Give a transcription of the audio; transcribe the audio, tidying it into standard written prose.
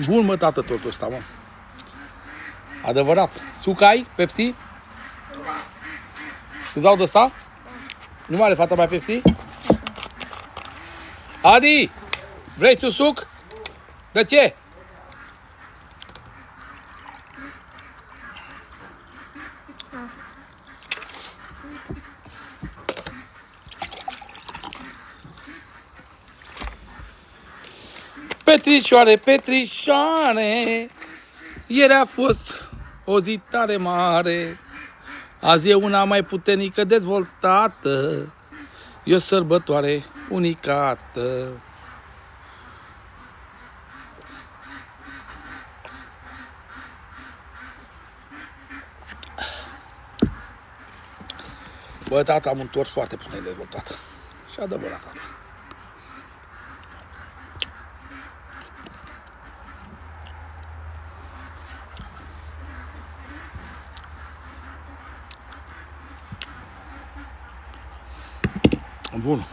Bun, mă, tată, tortul ăsta, mă. Adevărat. Suc ai? Pepsi? Îți dau de ăsta? Nu mai are fata mea Pepsi? Adi! Vrei tu suc? De ce? Petrișoare, Petrișoare, ieri a fost o zi tare mare, azi e una mai puternică dezvoltată, e o sărbătoare unicată. Bă, tata, am un tort foarte puternic dezvoltat. Și adevărat, tata. Bun.